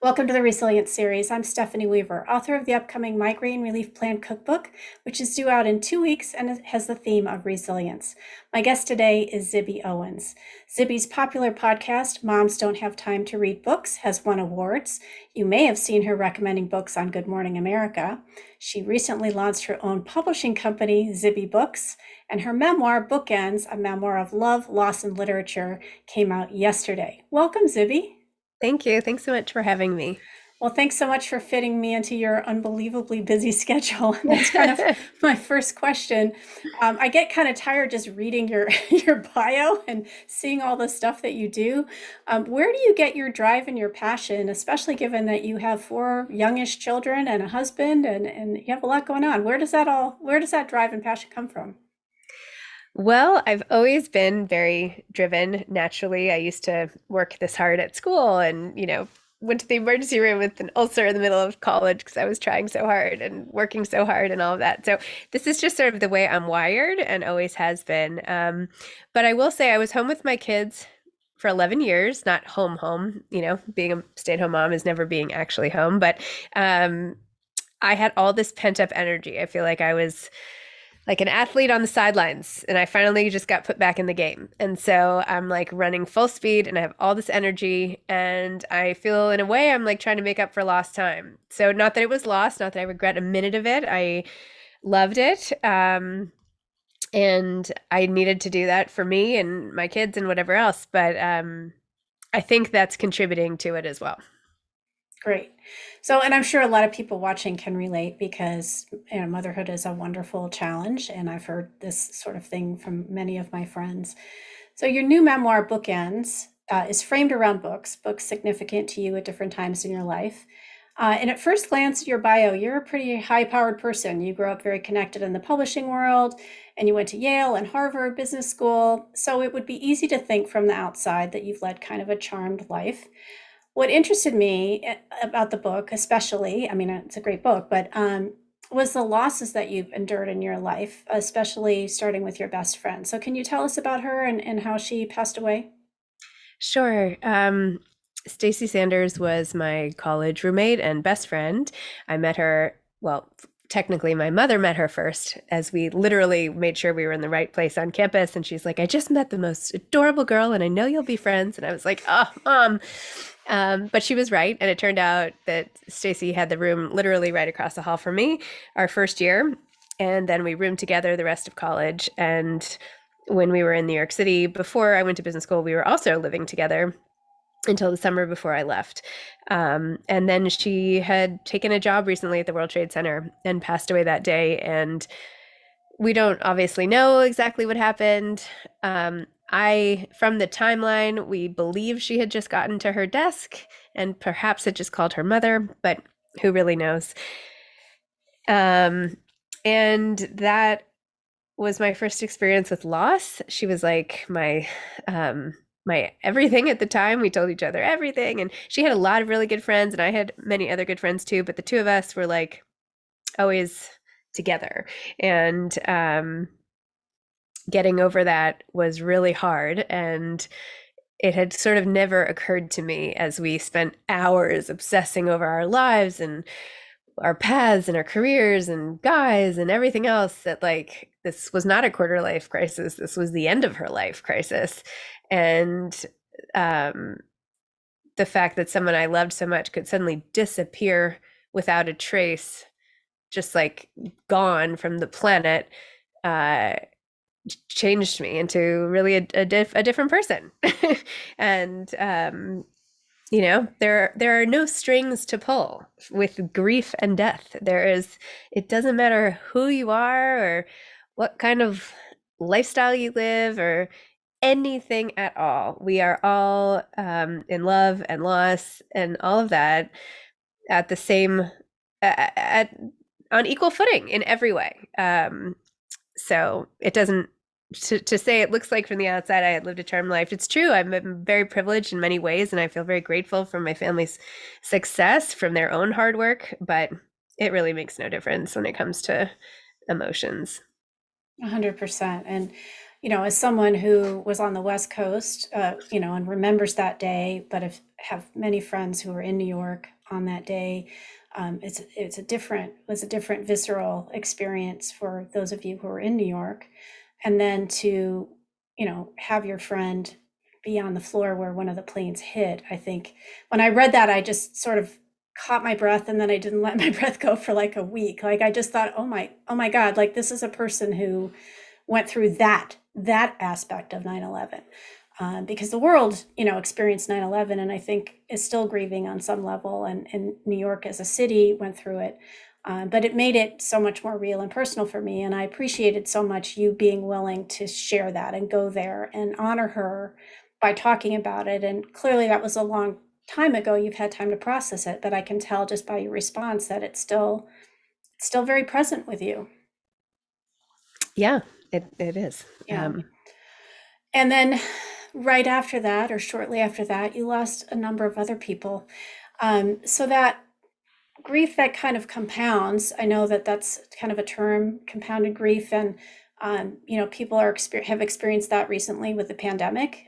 Welcome to the Resilience Series. I'm Stephanie Weaver, author of the upcoming Migraine Relief Plan Cookbook, which is due out in 2 weeks and it has the theme of resilience. My guest today is Zibby Owens. Zibby's popular podcast, Moms Don't Have Time to Read Books, has won awards. You may have seen her recommending books on Good Morning America. She recently launched her own publishing company, Zibby Books, and her memoir, Bookends, a memoir of love, loss, and literature, came out yesterday. Welcome, Zibby. Thank you. Thanks so much for having me. Well, thanks so much for fitting me into your unbelievably busy schedule. That's kind of my first question. I get kind of tired just reading your your bio and seeing all the stuff that you do. Where do you get your drive and your passion, especially given that you have four youngish children and a husband and you have a lot going on? Where does that drive and passion come from? Well, I've always been very driven naturally. I used to work this hard at school and, went to the emergency room with an ulcer in the middle of college because I was trying so hard and working so hard and all of that. So this is just sort of the way I'm wired and always has been. But I will say I was home with my kids for 11 years, not home. Being a stay-at-home mom is never being actually home, but I had all this pent-up energy. I feel like I was like an athlete on the sidelines and I finally just got put back in the game. And so I'm like running full speed and I have all this energy and I feel in a way I'm like trying to make up for lost time. So not that it was lost, not that I regret a minute of it. I loved it. And I needed to do that for me and my kids and whatever else. But I think that's contributing to it as well. Great. So, and I'm sure a lot of people watching can relate because motherhood is a wonderful challenge, and I've heard this sort of thing from many of my friends. So, your new memoir, Bookends, is framed around books significant to you at different times in your life. And at first glance at your bio, you're a pretty high powered person. You grew up very connected in the publishing world, and you went to Yale and Harvard Business School. So, it would be easy to think from the outside that you've led kind of a charmed life. What interested me about the book, especially, I mean, it's a great book, but was the losses that you've endured in your life, especially starting with your best friend. So, can you tell us about her and how she passed away? Sure. Stacy Sanders was my college roommate and best friend. I met her, well, technically my mother met her first as we literally made sure we were in the right place on campus. And she's like, I just met the most adorable girl and I know you'll be friends. And I was like, oh, mom. But she was right. And it turned out that Stacy had the room literally right across the hall from me our first year. And then we roomed together the rest of college. And when we were in New York City, before I went to business school, we were also living together until the summer before I left. And then she had taken a job recently at the World Trade Center and passed away that day. And we don't obviously know exactly what happened. From the timeline, we believe she had just gotten to her desk and perhaps had just called her mother, but who really knows? And that was my first experience with loss. She was like my everything at the time. We told each other everything, and she had a lot of really good friends, and I had many other good friends too. But the two of us were like always together, and getting over that was really hard. And it had sort of never occurred to me as we spent hours obsessing over our lives and our paths and our careers and guys and everything else that like this was not a quarter life crisis. This was the end of her life crisis. And um, the fact that someone I loved so much could suddenly disappear without a trace, just like gone from the planet, uh, changed me into really a different person. And there are no strings to pull with grief and death. It doesn't matter who you are or what kind of lifestyle you live or anything at all. We are all in love and loss and all of that at the same at on equal footing in every way. So it doesn't to say it looks like from the outside I had lived a charmed life. It's true. I'm very privileged in many ways, and I feel very grateful for my family's success from their own hard work, but it really makes no difference when it comes to emotions. 100%. And as someone who was on the West Coast, and remembers that day, but have many friends who were in New York on that day, was a different visceral experience for those of you who were in New York, and then to, have your friend be on the floor where one of the planes hit. I think when I read that, I just sort of caught my breath, and then I didn't let my breath go for like a week. Like I just thought, oh my God, like this is a person who went through that aspect of 9/11, because the world, experienced 9/11, and I think is still grieving on some level, and New York as a city went through it. But it made it so much more real and personal for me, and I appreciated so much you being willing to share that and go there and honor her by talking about it. And clearly, that was a long time ago. You've had time to process it, but I can tell just by your response that it's still very present with you. Yeah, it is. Yeah. And then right after that, or shortly after that, you lost a number of other people. So that grief that kind of compounds, I know that that's kind of a term, compounded grief. And, people have experienced that recently with the pandemic,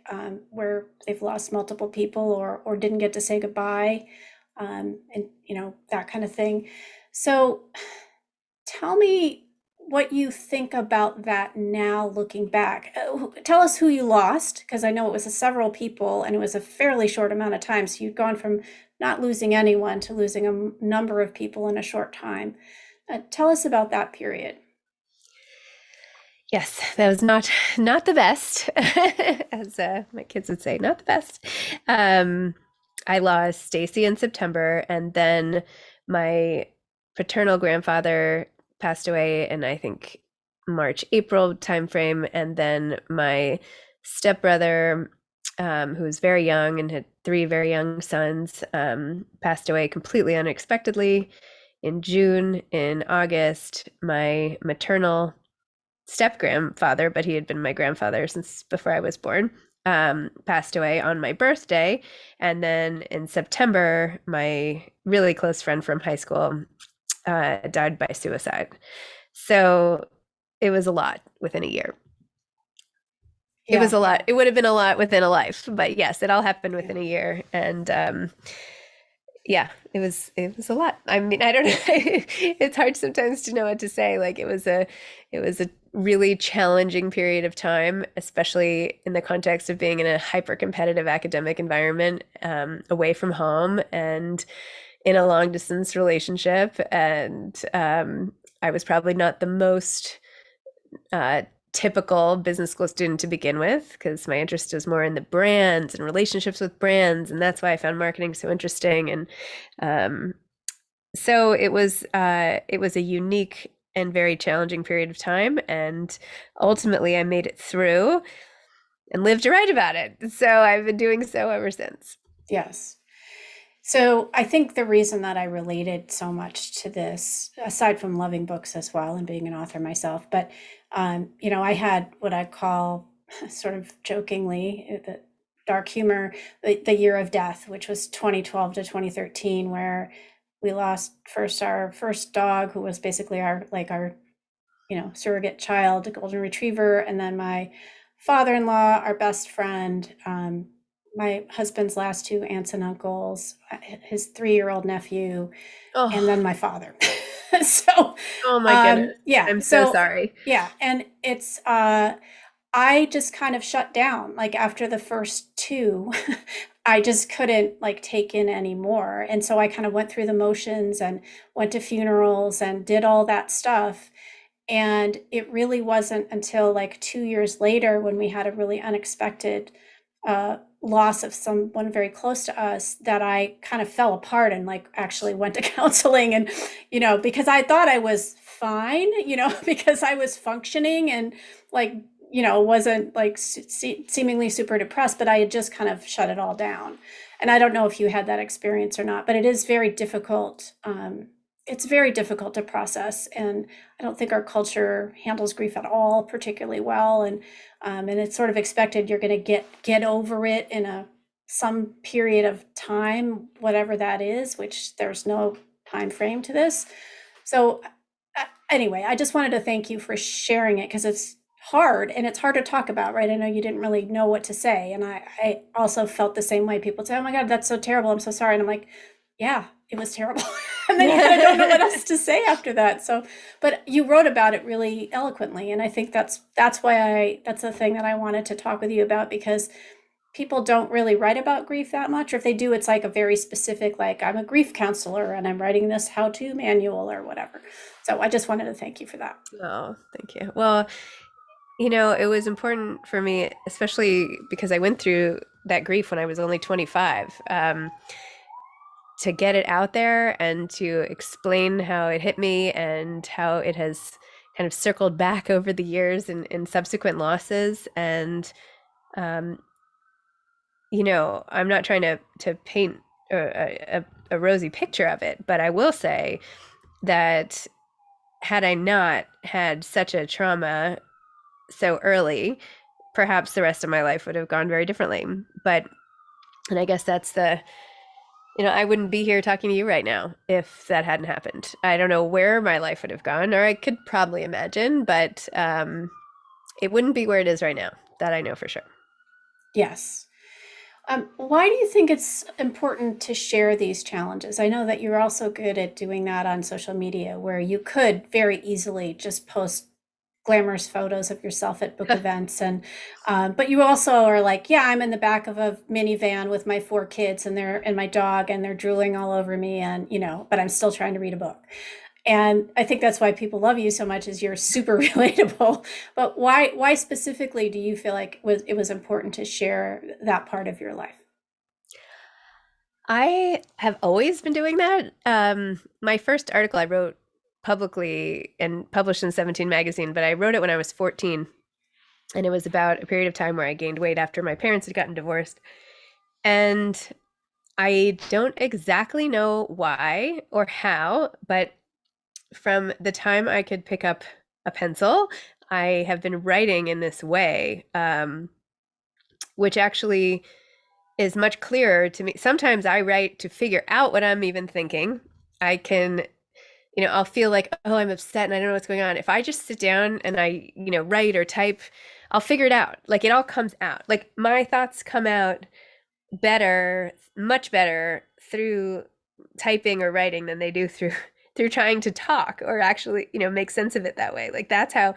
where they've lost multiple people, or didn't get to say goodbye, and, that kind of thing. So tell me what you think about that now looking back. Tell us who you lost, because I know it was several people and it was a fairly short amount of time. So you'd gone from not losing anyone to losing a number of people in a short time. Tell us about that period. Yes, that was not the best, as my kids would say, not the best. Um, I lost Stacy in September, and then my paternal grandfather passed away in, I think, March, April timeframe, and then my stepbrother, who was very young and had three very young sons, passed away completely unexpectedly in June. In August, my maternal step grandfather, but he had been my grandfather since before I was born, passed away on my birthday. And then in September, my really close friend from high school died by suicide. So it was a lot within a year. It was Yeah, a lot. It would have been a lot within a life, but yes, it all happened yeah, within a year. And yeah, it was a lot. I mean, I don't know. It's hard sometimes to know what to say. Like it was a really challenging period of time, especially in the context of being in a hyper competitive academic environment, away from home and in a long distance relationship. And I was probably not the most uh, typical business school student to begin with, because my interest is more in the brands and relationships with brands, and that's why I found marketing so interesting. And um, so it was a unique and very challenging period of time, and ultimately I made it through and lived to write about it. So I've been doing so ever since. yes. So I think the reason that I related so much to this, aside from loving books as well and being an author myself, but I had what I call, sort of jokingly, the dark humor, the year of death, which was 2012 to 2013, where we lost first our first dog, who was basically our surrogate child, a golden retriever, and then my father-in-law, our best friend, my husband's last two aunts and uncles, his 3-year-old nephew, and Oh, then my father. so, oh my goodness. yeah, I'm so so sorry. yeah, and I just kind of shut down like after the first two. I just couldn't like take in anymore. And so I kind of went through the motions and went to funerals and did all that stuff. And it really wasn't until like 2 years later, when we had a really unexpected loss of someone very close to us, that I kind of fell apart and like actually went to counseling. And, because I thought I was fine, because I was functioning and like, wasn't like seemingly super depressed, but I had just kind of shut it all down. And I don't know if you had that experience or not, but it is very difficult. It's very difficult to process, and I don't think our culture handles grief at all particularly well. And it's sort of expected you're going to get over it in some period of time, whatever that is, which there's no time frame to this. So anyway, I just wanted to thank you for sharing it, because hard and it's hard to talk about, right? I know you didn't really know what to say. And I also felt the same way. People say, oh my God, that's so terrible. I'm so sorry. And I'm like, yeah, it was terrible. And then you kind of don't know what else to say after that. So, but you wrote about it really eloquently. And I think that's why that's the thing that I wanted to talk with you about, because people don't really write about grief that much. Or if they do, it's like a very specific, like, I'm a grief counselor and I'm writing this how-to manual or whatever. So I just wanted to thank you for that. Oh, thank you. Well, you know, it was important for me, especially because I went through that grief when I was only 25, to get it out there and to explain how it hit me and how it has kind of circled back over the years in subsequent losses. And, um, you know, I'm not trying to paint a rosy picture of it, but I will say that had I not had such a trauma so early, perhaps the rest of my life would have gone very differently. But, and I guess that's you know, I wouldn't be here talking to you right now if that hadn't happened. I don't know where my life would have gone, or I could probably imagine, but it wouldn't be where it is right now. That I know for sure. Yes. Why do you think it's important to share these challenges? I know that you're also good at doing that on social media, where you could very easily just post glamorous photos of yourself at book events, and but you also are like, yeah, I'm in the back of a minivan with my four kids and my dog, and they're drooling all over me, and but I'm still trying to read a book. And I think that's why people love you so much, is you're super relatable. But why specifically do you feel like it was important to share that part of your life? I have always been doing that. My first article I wrote publicly and published in 17 magazine, but I wrote it when I was 14. And it was about a period of time where I gained weight after my parents had gotten divorced. And I don't exactly know why or how, but from the time I could pick up a pencil, I have been writing in this way, which actually is much clearer to me. Sometimes I write to figure out what I'm even thinking. I can, you know, I'll feel like, oh, I'm upset and I don't know what's going on. If I just sit down and I, you know, write or type, I'll figure it out. Like it all comes out. Like my thoughts come out better, much better through typing or writing than they do through through trying to talk or actually, you know, make sense of it that way. Like that's how.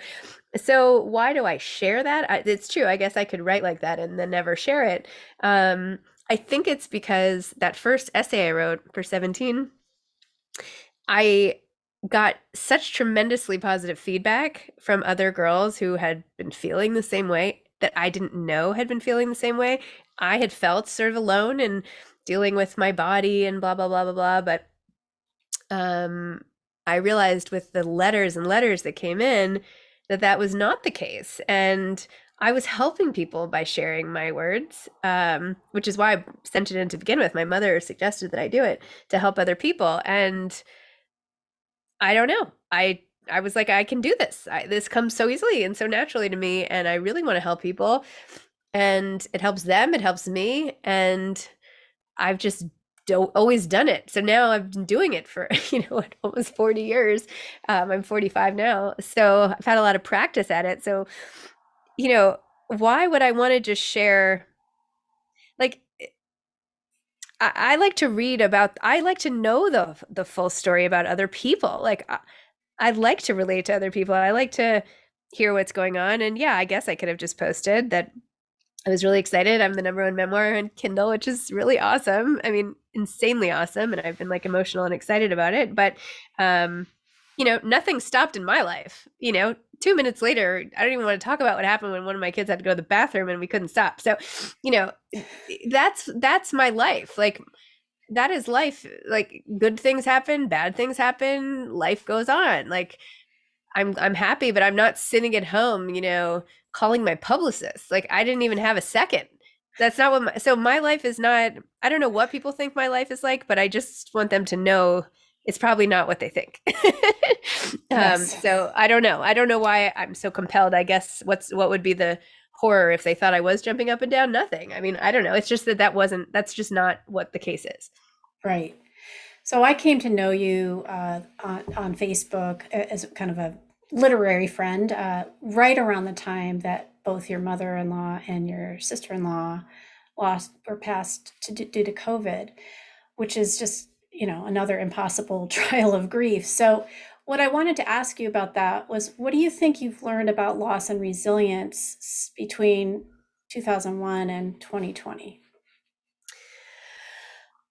So why do I share that? It's true. I guess I could write like that and then never share it. I think it's because that first essay I wrote for 17, I got such tremendously positive feedback from other girls who had been feeling the same way that I didn't know had been feeling the same way. I had felt sort of alone and dealing with my body and blah blah blah blah blah. But um, I realized with the letters and letters that came in that that was not the case, and I was helping people by sharing my words, which is why I sent it in to begin with. My mother suggested that I do it to help other people, and I don't know. I was like, I can do this. This comes so easily and so naturally to me, and I really want to help people. And it helps them, it helps me, and I've just always done it. So now I've been doing it for, you know, almost 40 years. I'm 45 now. So I've had a lot of practice at it. So, you know, why would I want to just share? Like, I like to read about, I like to know the full story about other people. Like, I like to relate to other people. I like to hear what's going on. And yeah, I guess I could have just posted that I was really excited. I'm the #1 memoir on Kindle, which is really awesome. I mean, insanely awesome. And I've been like emotional and excited about it. But, um, you know, nothing stopped in my life. You know, 2 minutes later, I don't even want to talk about what happened when one of my kids had to go to the bathroom and we couldn't stop. So, you know, that's my life. Like that is life. Like good things happen, bad things happen, life goes on. Like I'm happy, but I'm not sitting at home, you know, calling my publicist. Like I didn't even have a second. That's not what so my life is not, I don't know what people think my life is like, but I just want them to know it's probably not what they think. Yes. So I don't know. I don't know why I'm so compelled. I guess what would be the horror if they thought I was jumping up and down? Nothing. I mean, I don't know. It's just that's just not what the case is. Right. So I came to know you on Facebook as kind of a literary friend, right around the time that both your mother-in-law and your sister-in-law lost or passed due to COVID, which is just, another impossible trial of grief. So, what I wanted to ask you about that was, what do you think you've learned about loss and resilience between 2001 and 2020?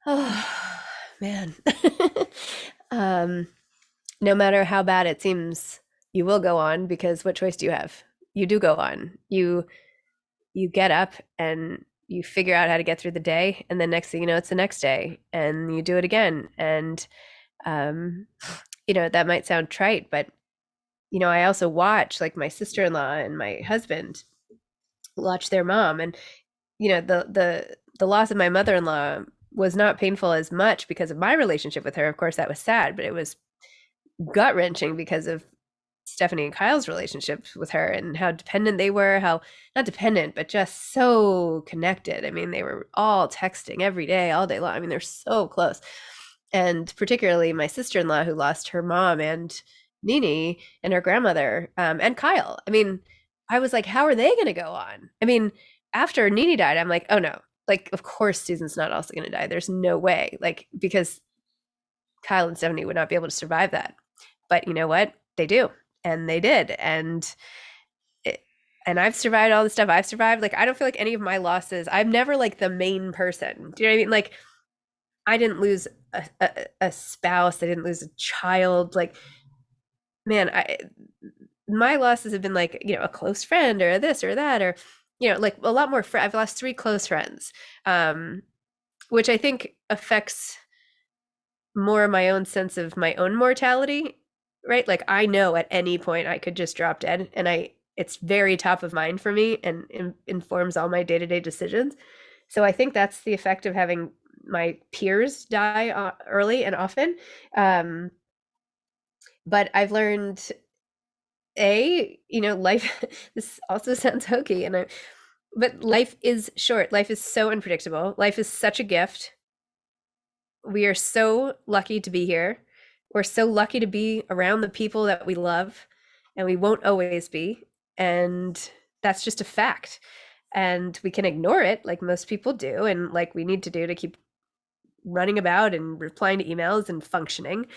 Oh, man. um, no matter how bad it seems, you will go on because what choice do you have? You do go on. You get up and you figure out how to get through the day, and the next thing you know, it's the next day, and you do it again. And um, that might sound trite, but I also watch like my sister-in-law and my husband watch their mom, and the loss of my mother-in-law was not painful as much because of my relationship with her. Of course, that was sad, but it was gut wrenching because of Stephanie and Kyle's relationship with her and how dependent they were, how not dependent, but just so connected. I mean, they were all texting every day, all day long. I mean, they're so close. And particularly my sister-in-law who lost her mom and Nini and her grandmother, and Kyle. I mean, I was like, how are they going to go on? I mean, after Nini died, I'm like, oh no, like, of course Susan's not also going to die. There's no way, like, because Kyle and Stephanie would not be able to survive that. But you know what? They do. And they did. And I've survived all the stuff I've survived. Like, I don't feel like any of my losses, I'm never like the main person. Do you know what I mean? Like, I didn't lose a spouse. I didn't lose a child. Like, man, my losses have been like, a close friend or this or that, or, like a lot more. I've lost 3 close friends, which I think affects more my own sense of my own mortality, right? Like, I know at any point I could just drop dead, and it's very top of mind for me and informs all my day-to-day decisions. So I think that's the effect of having my peers die early and often. But I've learned, life, this also sounds hokey, but life is short. Life is so unpredictable. Life is such a gift. We are so lucky to be here. We're so lucky to be around the people that we love, and we won't always be. And that's just a fact. And we can ignore it like most people do, and like we need to do to keep running about and replying to emails and functioning.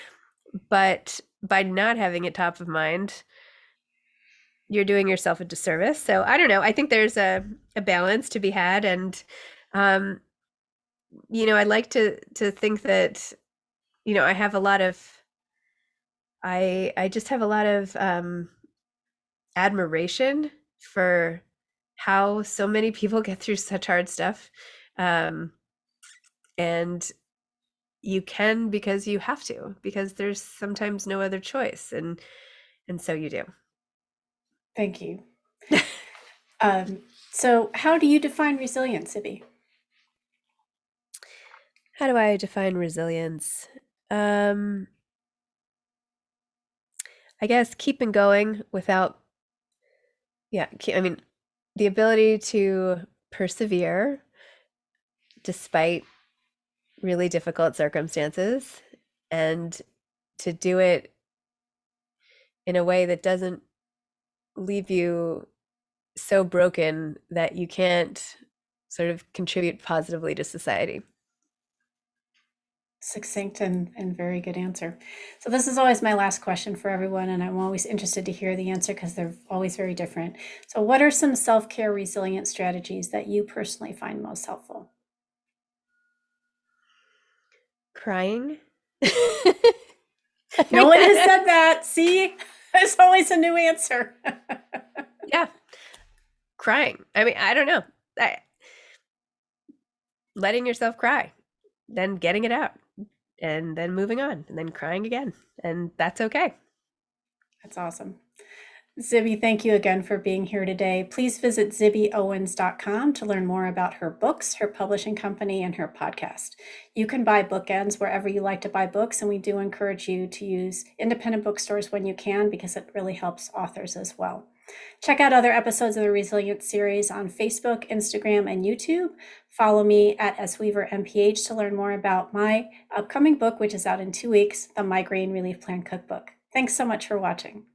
But by not having it top of mind, you're doing yourself a disservice. So I don't know. I think there's a balance to be had. And, I'd like to think that, I have a lot of, I just have a lot of admiration for how so many people get through such hard stuff. And you can because you have to, because there's sometimes no other choice. And so you do. Thank you. Um, so, how do you define resilience, Zibby? How do I define resilience? I guess keeping going without, I mean, the ability to persevere despite really difficult circumstances, and to do it in a way that doesn't leave you so broken that you can't sort of contribute positively to society. Succinct and very good answer. So, this is always my last question for everyone, and I'm always interested to hear the answer because they're always very different. So, what are some self care resilient strategies that you personally find most helpful? Crying. No one has said that. See, there's always a new answer. Yeah, crying. I mean, I don't know. Letting yourself cry, then getting it out, and then moving on, and then crying again. And that's okay. That's awesome. Zibby, thank you again for being here today. Please visit zibbyowens.com to learn more about her books, her publishing company, and her podcast. You can buy Bookends wherever you like to buy books, and we do encourage you to use independent bookstores when you can because it really helps authors as well. Check out other episodes of the Resilience series on Facebook, Instagram, and YouTube. Follow me at SWeaverMPH to learn more about my upcoming book, which is out in 2 weeks, the Migraine Relief Plan Cookbook. Thanks so much for watching.